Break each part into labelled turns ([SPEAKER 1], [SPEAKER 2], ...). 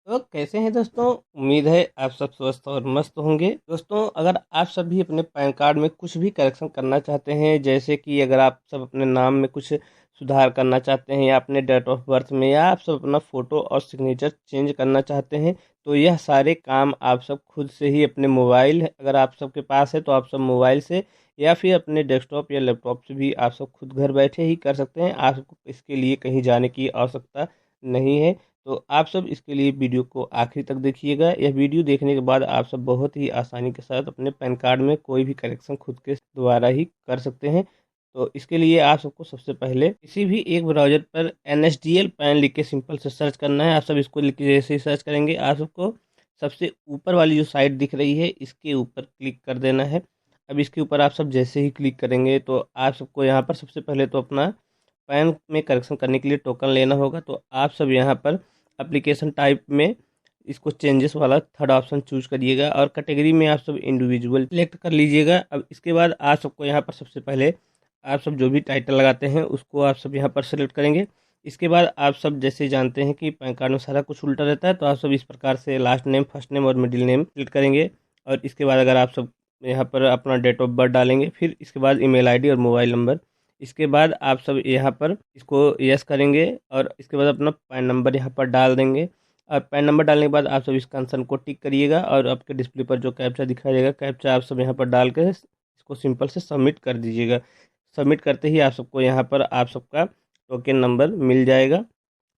[SPEAKER 1] तो कैसे हैं दोस्तों। उम्मीद है आप सब स्वस्थ और मस्त होंगे। दोस्तों अगर आप सब भी अपने पैन कार्ड में कुछ भी करेक्शन करना चाहते हैं, जैसे कि अगर आप सब अपने नाम में कुछ सुधार करना चाहते हैं या अपने डेट ऑफ बर्थ में, या आप सब अपना फ़ोटो और सिग्नेचर चेंज करना चाहते हैं, तो यह सारे काम आप सब खुद से ही अपने मोबाइल, अगर आप सबके पास है तो आप सब मोबाइल से या फिर अपने डेस्कटॉप या लैपटॉप से भी आप सब खुद घर बैठे ही कर सकते हैं। आपको इसके लिए कहीं जाने की आवश्यकता नहीं है। तो आप सब इसके लिए वीडियो को आखिरी तक देखिएगा। यह वीडियो देखने के बाद आप सब बहुत ही आसानी के साथ अपने पैन कार्ड में कोई भी करेक्शन खुद के द्वारा ही कर सकते हैं। तो इसके लिए आप सबको सबसे पहले किसी भी एक ब्राउज़र पर NSDL पैन लिख के सिंपल से सर्च करना है। आप सब इसको लिख के जैसे ही सर्च करेंगे, आप सबको सबसे ऊपर वाली जो साइट दिख रही है इसके ऊपर क्लिक कर देना है। अब इसके ऊपर आप सब जैसे ही क्लिक करेंगे तो आप सबको यहाँ पर सबसे पहले तो अपना पैन में करेक्शन करने के लिए टोकन लेना होगा। तो आप सब यहाँ पर एप्लीकेशन टाइप में इसको चेंजेस वाला थर्ड ऑप्शन चूज करिएगा और कैटेगरी में आप सब इंडिविजुअल सेलेक्ट कर लीजिएगा। अब इसके बाद आप सबको यहाँ पर सबसे पहले आप सब जो भी टाइटल लगाते हैं उसको आप सब यहाँ पर सेलेक्ट करेंगे। इसके बाद आप सब जैसे जानते हैं कि पैन कार्ड में सारा कुछ उल्टा रहता है, तो आप सब इस प्रकार से लास्ट नेम, फर्स्ट नेम और मिडिल नेम सेलेक्ट करेंगे। और इसके बाद अगर आप सब यहाँ पर अपना डेट ऑफ बर्थ डालेंगे, फिर इसके बाद ईमेल आईडी और मोबाइल नंबर। इसके बाद आप सब यहाँ पर इसको यस करेंगे और इसके बाद अपना पैन नंबर यहाँ पर डाल देंगे। और पैन नंबर डालने के बाद आप सब इस कंसर्न को टिक करिएगा और आपके डिस्प्ले पर जो कैप्चा दिखाई देगा, कैप्चा आप सब यहाँ पर डाल के इसको सिंपल से सबमिट कर दीजिएगा। सबमिट करते ही आप सबको यहाँ पर आप सबका टोकन नंबर मिल जाएगा।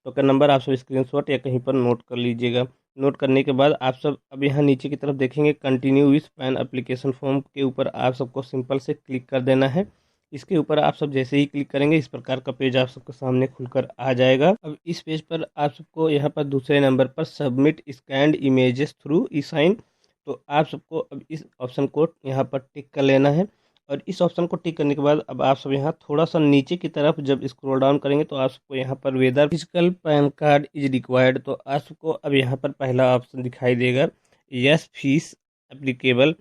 [SPEAKER 1] टोकन नंबर आप सब स्क्रीनशॉट या कहीं पर नोट कर लीजिएगा। नोट करने के बाद आप सब अब यहाँ नीचे की तरफ देखेंगे continue with pan application form के ऊपर आप सबको सिंपल से क्लिक कर देना है। इसके ऊपर आप सब जैसे ही क्लिक करेंगे इस प्रकार का पेज आप सबके सामने खुलकर आ जाएगा। अब इस पेज पर आप सबको यहाँ पर दूसरे नंबर पर सबमिट स्कैन्ड इमेजेस थ्रू ई साइन, तो आप सबको अब इस ऑप्शन को यहाँ पर टिक कर लेना है। और इस ऑप्शन को टिक करने के बाद अब आप सब यहाँ थोड़ा सा नीचे की तरफ जब स्क्रॉल डाउन करेंगे तो आप सबको यहाँ पर whether physical PAN card is required, तो आप सबको अब यहाँ पर पहला ऑप्शन दिखाई देगा यस फीस एप्लीकेबल,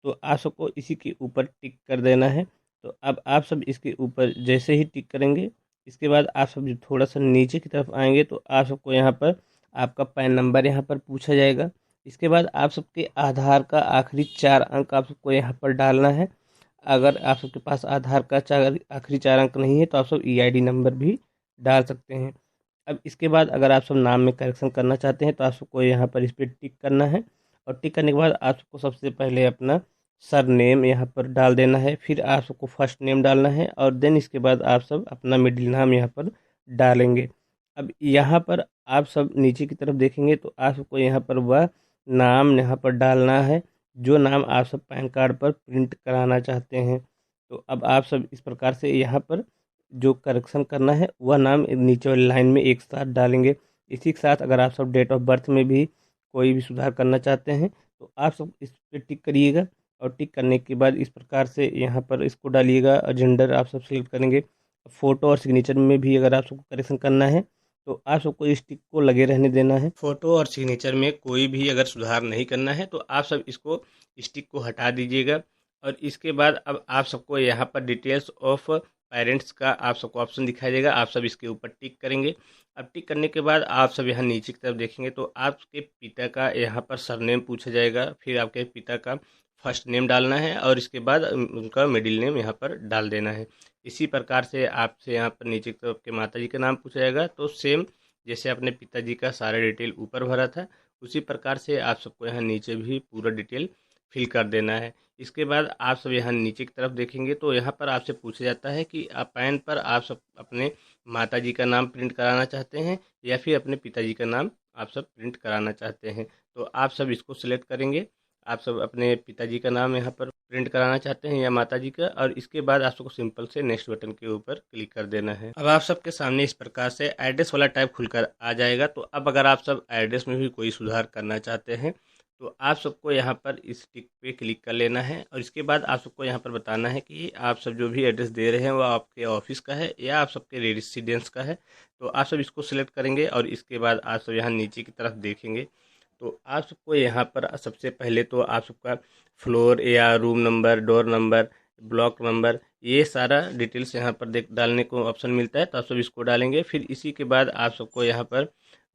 [SPEAKER 1] तो आप सबको इसी के ऊपर टिक कर देना है। तो अब आप सब इसके ऊपर जैसे ही टिक करेंगे इसके बाद आप सब थोड़ा सा नीचे की तरफ आएंगे तो आप सबको यहाँ पर आपका पैन नंबर यहाँ पर पूछा जाएगा। इसके बाद आप सबके आधार का आखिरी 4 अंक आप सबको यहाँ पर डालना है। अगर आप सबके पास आधार का आखिरी 4 अंक नहीं है तो आप सब EID नंबर भी डाल सकते हैं। अब इसके बाद अगर आप सब नाम में करेक्शन करना चाहते हैं तो आप सबको यहाँ पर इस पर टिक करना है। और टिक करने के बाद आप सबको सबसे पहले अपना सर नेम यहाँ पर डाल देना है, फिर आप सबको फर्स्ट नेम डालना है और देन इसके बाद आप सब अपना मिडिल नाम यहाँ पर डालेंगे। अब यहाँ पर आप सब नीचे की तरफ देखेंगे तो आप सबको यहाँ पर वह नाम यहाँ पर डालना है जो नाम आप सब पैन कार्ड पर प्रिंट कराना चाहते हैं। तो अब आप सब इस प्रकार से यहाँ पर जो करेक्शन करना है वह नाम नीचे वाली लाइन में एक साथ डालेंगे। इसी के साथ अगर आप सब डेट ऑफ बर्थ में भी कोई भी सुधार करना चाहते हैं तो आप सब इस पर टिक करिएगा। और टिक करने के बाद इस प्रकार से यहाँ पर इसको डालिएगा। जेंडर आप सब सेलेक्ट करेंगे। फ़ोटो और सिग्नेचर में भी अगर आप सबको करेक्शन करना है तो आप सबको इस टिक को लगे रहने देना है। फ़ोटो और सिग्नेचर में कोई भी अगर सुधार नहीं करना है तो आप सब इसको स्टिक को हटा दीजिएगा। और इसके बाद अब आप सबको यहाँ पर डिटेल्स ऑफ पेरेंट्स का आप सबको ऑप्शन दिखाई देगा, आप सब इसके ऊपर टिक करेंगे। अब टिक करने के बाद आप सब यहाँ नीचे की तरफ देखेंगे तो आपके पिता का यहाँ पर सरनेम पूछा जाएगा, फिर आपके पिता का फर्स्ट नेम डालना है और इसके बाद उनका मिडिल नेम यहाँ पर डाल देना है। इसी प्रकार से आपसे यहाँ पर नीचे की तरफ के माता जी का नाम पूछा जाएगा, तो सेम जैसे अपने पिताजी का सारा डिटेल ऊपर भरा था उसी प्रकार से आप सबको यहाँ नीचे भी पूरा डिटेल फिल कर देना है। इसके बाद आप सब यहाँ नीचे की तरफ देखेंगे तो यहाँ पर आपसे पूछा जाता है कि आप पैन पर आप सब अपने माता जी का नाम प्रिंट कराना चाहते हैं या फिर अपने पिताजी का नाम आप सब प्रिंट कराना चाहते हैं। तो आप सब इसको सिलेक्ट करेंगे। आप सब अपने पिताजी का नाम यहाँ पर प्रिंट कराना चाहते हैं या माताजी का, और इसके बाद आप सबको सिंपल से नेक्स्ट बटन के ऊपर क्लिक कर देना है। अब आप सबके सामने इस प्रकार से एड्रेस वाला टाइप खुलकर आ जाएगा। तो अब अगर आप सब एड्रेस में भी कोई सुधार करना चाहते हैं तो आप सबको यहाँ पर इस टिक पे क्लिक कर लेना है और इसके बाद आप सबको यहाँ पर बताना है कि आप सब जो भी एड्रेस दे रहे हैं वो आपके ऑफिस का है या आप सबके रेसिडेंस का है। तो आप सब इसको सिलेक्ट करेंगे और इसके बाद आप सब यहाँ नीचे की तरफ देखेंगे तो आप सबको यहाँ पर सबसे पहले तो आप सबका फ्लोर या room number, door number, block number, ये सारा डिटेल्स यहाँ पर डालने को ऑप्शन मिलता है, तो आप सब इसको डालेंगे। फिर इसी के बाद आप सबको यहाँ पर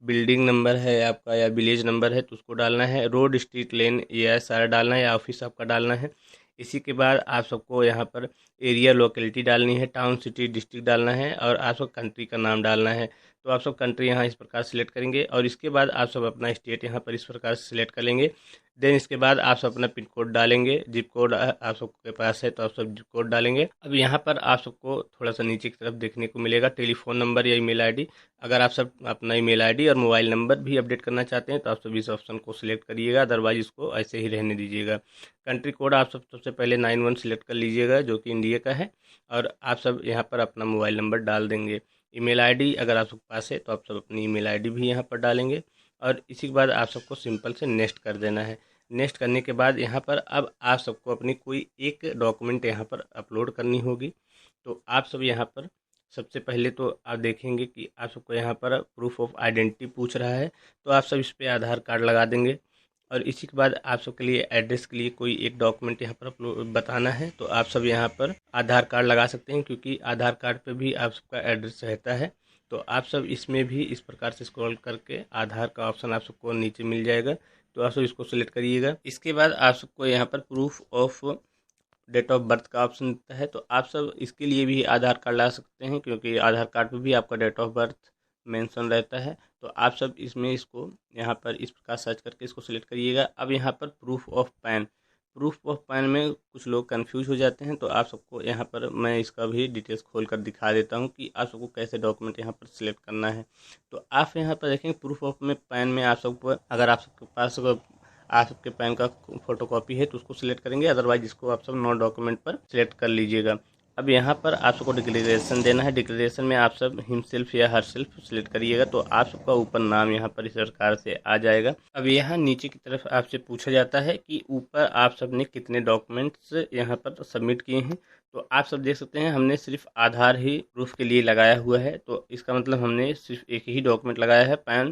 [SPEAKER 1] बिल्डिंग नंबर है आपका या विलेज नंबर है तो उसको डालना है, रोड स्ट्रीट लेन यह सारा डालना है या ऑफिस आपका डालना है। इसी के बाद आप सबको यहाँ पर एरिया लोकेलिटी डालनी है, टाउन सिटी डिस्ट्रिक्ट डालना है और आप सब कंट्री का नाम डालना है। तो आप सब कंट्री यहाँ इस प्रकार सिलेक्ट करेंगे और इसके बाद आप सब अपना स्टेट यहाँ पर इस प्रकार से सिलेक्ट कर लेंगे। देन इसके बाद आप सब अपना पिन कोड डालेंगे, जिप कोड आप सबके पास है तो आप सब जिप कोड डालेंगे। अब यहाँ पर आप सबको थोड़ा सा नीचे की तरफ देखने को मिलेगा टेलीफोन नंबर या ईमेल आईडी। अगर आप सब अपना ईमेल आईडी और मोबाइल नंबर भी अपडेट करना चाहते हैं तो आप सब इस ऑप्शन को सिलेक्ट करिएगा, अदरवाइज इसको ऐसे ही रहने दीजिएगा। कंट्री कोड आप सब सबसे पहले 91 सिलेक्ट कर लीजिएगा जो कि इंडिया का है और आप सब यहाँ पर अपना मोबाइल नंबर डाल देंगे। ईमेल आईडी अगर आप सबके पास है तो आप सब अपनी ईमेल आईडी भी यहाँ पर डालेंगे और इसी के बाद आप सबको सिंपल से नेक्स्ट कर देना है। नेक्स्ट करने के बाद यहाँ पर अब आप सबको अपनी कोई एक डॉक्यूमेंट यहाँ पर अपलोड करनी होगी। तो आप सब यहाँ पर सबसे पहले तो आप देखेंगे कि आप सबको यहाँ पर प्रूफ ऑफ आइडेंटिटी पूछ रहा है, तो आप सब इस पर आधार कार्ड लगा देंगे और इसी के बाद आप सबके लिए एड्रेस के लिए कोई एक डॉक्यूमेंट यहाँ पर अपलोड बताना है, तो आप सब यहाँ पर आधार कार्ड लगा सकते हैं क्योंकि आधार कार्ड पे भी आप सबका एड्रेस रहता है। तो आप सब इसमें भी इस प्रकार से स्क्रॉल करके आधार का ऑप्शन आप सबको नीचे मिल जाएगा, तो आप सब इसको सिलेक्ट करिएगा। इसके बाद आप सबको यहाँ पर proof of date of birth का ऑप्शन देता है, तो आप सब इसके लिए भी आधार कार्ड ला सकते हैं क्योंकि आधार कार्ड पे भी आपका डेट ऑफ बर्थ मेंशन रहता है। तो आप सब इसमें इसको यहाँ पर इस प्रकार सर्च करके इसको सिलेक्ट करिएगा। अब यहाँ पर proof of pan, proof of pan में कुछ लोग कंफ्यूज हो जाते हैं, तो आप सबको यहाँ पर मैं इसका भी डिटेल्स खोल कर दिखा देता हूँ कि आप सबको कैसे डॉक्यूमेंट यहाँ पर सिलेक्ट करना है। तो आप यहाँ पर देखेंगे प्रूफ ऑफ में पैन में आप सबको अगर आप सबके पास आप सबके पैन का फोटो कॉपी है तो उसको सिलेक्ट करेंगे, अदरवाइज इसको आप सब नॉन डॉक्यूमेंट पर सिलेक्ट कर लीजिएगा। अब यहाँ पर आप सबको डिक्लेरेशन देना है, डिक्लेरेशन में आप सब हिमसेल्फ या हर सेल्फ सिलेक्ट करिएगा, तो आप सबका ऊपर नाम यहाँ पर इस प्रकार से आ जाएगा। अब यहाँ नीचे की तरफ आपसे पूछा जाता है कि ऊपर आप सब ने कितने डॉक्यूमेंट्स यहाँ पर सबमिट किए हैं, तो आप सब देख सकते हैं हमने सिर्फ आधार ही प्रूफ के लिए लगाया हुआ है, तो इसका मतलब हमने सिर्फ एक ही डॉक्यूमेंट लगाया है। पैन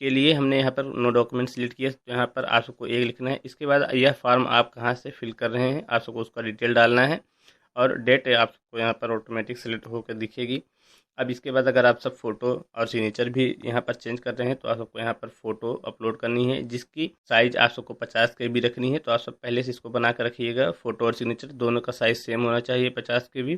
[SPEAKER 1] के लिए हमने यहाँ पर नो डॉक्यूमेंट सिलेक्ट किया, तो यहाँ पर आप सबको एक लिखना है। इसके बाद यह फॉर्म आप कहाँ से फिल कर रहे हैं आप सबको उसका डिटेल डालना है और डेट आपको यहाँ पर ऑटोमेटिक सेलेक्ट होकर दिखेगी। अब इसके बाद अगर आप सब फ़ोटो और सिग्नेचर भी यहाँ पर चेंज कर रहे हैं तो आप सबको यहाँ पर फ़ोटो अपलोड करनी है जिसकी साइज़ आप सबको 50 KB रखनी है, तो आप सब पहले से इसको बना कर रखिएगा। फ़ोटो और सिग्नेचर दोनों का साइज़ सेम होना चाहिए 50 KB।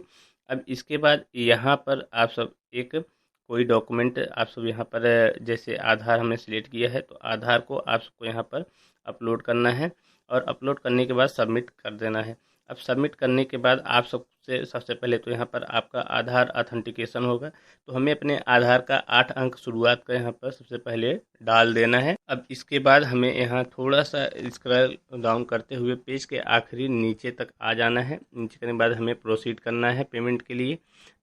[SPEAKER 1] अब इसके बाद यहाँ पर आप सब एक कोई डॉक्यूमेंट आप सब यहाँ पर जैसे आधार हमने सिलेक्ट किया है तो आधार को आप सबको यहाँ पर अपलोड करना है और अपलोड करने के बाद सबमिट कर देना है। अब सबमिट करने के बाद आप सबसे सबसे पहले तो यहाँ पर आपका आधार ऑथेंटिकेशन होगा, तो हमें अपने आधार का 8 अंक शुरुआत का यहाँ पर सबसे पहले डाल देना है। अब इसके बाद हमें यहाँ थोड़ा सा स्क्रॉल डाउन करते हुए पेज के आखिरी नीचे तक आ जाना है। नीचे करने के बाद हमें प्रोसीड करना है पेमेंट के लिए।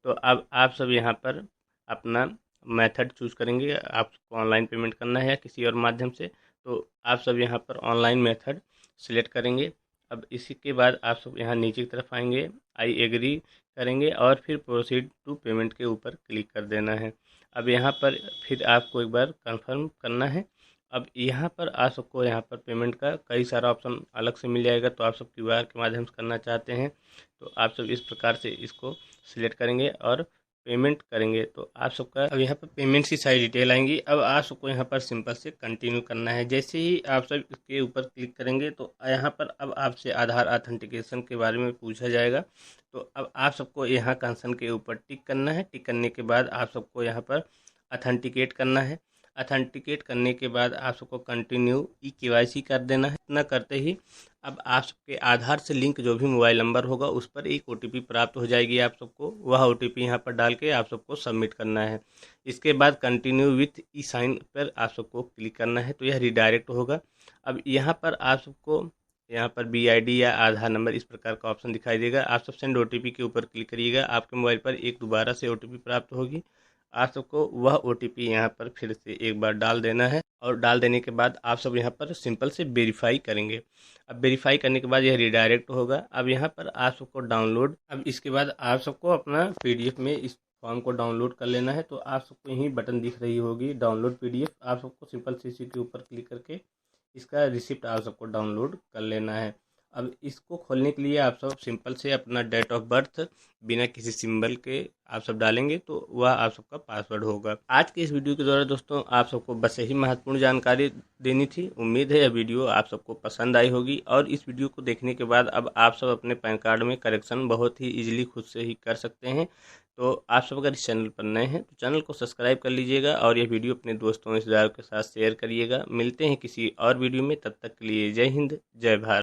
[SPEAKER 1] तो अब आप सब यहाँ पर अपना मेथड चूज़ करेंगे, आपको ऑनलाइन पेमेंट करना है या किसी और माध्यम से, तो आप सब यहाँ पर ऑनलाइन मेथड सिलेक्ट करेंगे। अब इसी के बाद आप सब यहाँ नीचे की तरफ आएंगे, आई एग्री करेंगे और फिर प्रोसीड टू पेमेंट के ऊपर क्लिक कर देना है। अब यहाँ पर फिर आपको एक बार कंफर्म करना है। अब यहाँ पर आप सबको यहाँ पर पेमेंट का कई सारा ऑप्शन अलग से मिल जाएगा, तो आप सब QR के माध्यम से करना चाहते हैं तो आप सब इस प्रकार से इसको सिलेक्ट करेंगे और पेमेंट करेंगे। तो आप सबका अब यहाँ पर पेमेंट की सारी डिटेल आएंगी। अब आप सबको यहाँ पर सिंपल से कंटिन्यू करना है। जैसे ही आप सब इसके ऊपर क्लिक करेंगे तो यहाँ पर अब आपसे आधार ऑथेंटिकेशन के बारे में पूछा जाएगा, तो अब आप सबको यहाँ कंसर्न के ऊपर टिक करना है। टिक करने के बाद आप सबको यहाँ पर ऑथेंटिकेट करना है। ऑथेंटिकेट करने के बाद आप सबको कंटिन्यू KYC कर देना है। इतना करते ही अब आप सबके आधार से लिंक जो भी मोबाइल नंबर होगा उस पर एक OTP प्राप्त हो जाएगी आप सबको, वह OTP यहाँ पर डाल के आप सबको सबमिट करना है। इसके बाद कंटिन्यू विथ साइन पर आप सबको क्लिक करना है, तो यह रिडायरेक्ट होगा। अब यहाँ पर आप सबको यहाँ पर BID या आधार नंबर इस प्रकार का ऑप्शन दिखाई देगा। आप सब सेंड OTP के ऊपर क्लिक करिएगा, आपके मोबाइल पर एक दोबारा से OTP प्राप्त होगी। आप सबको वह OTP यहाँ पर फिर से एक बार डाल देना है और डाल देने के बाद आप सब यहाँ पर सिंपल से वेरीफाई करेंगे। अब वेरीफाई करने के बाद यह रिडायरेक्ट होगा। अब यहाँ पर आप सबको डाउनलोड, अब इसके बाद आप सबको अपना PDF में इस फॉर्म को डाउनलोड कर लेना है। तो आप सबको यही बटन दिख रही होगी डाउनलोड PDF, आप सबको सिंपल से इसी के ऊपर क्लिक करके इसका रिसिप्ट आप सबको डाउनलोड कर लेना है। अब इसको खोलने के लिए आप सब सिंपल से अपना डेट ऑफ बर्थ बिना किसी सिंबल के आप सब डालेंगे तो वह आप सबका पासवर्ड होगा। आज के इस वीडियो के द्वारा दोस्तों आप सबको बस यही महत्वपूर्ण जानकारी देनी थी। उम्मीद है यह वीडियो आप सबको पसंद आई होगी और इस वीडियो को देखने के बाद अब आप सब अपने पैन कार्ड में करेक्शन बहुत ही ईजिली खुद से ही कर सकते हैं। तो आप सब अगर इस चैनल पर नए हैं तो चैनल को सब्सक्राइब कर लीजिएगा और यह वीडियो अपने दोस्तों रिश्तेदारों के साथ शेयर करिएगा। मिलते हैं किसी और वीडियो में, तब तक के लिए जय हिंद जय भारत।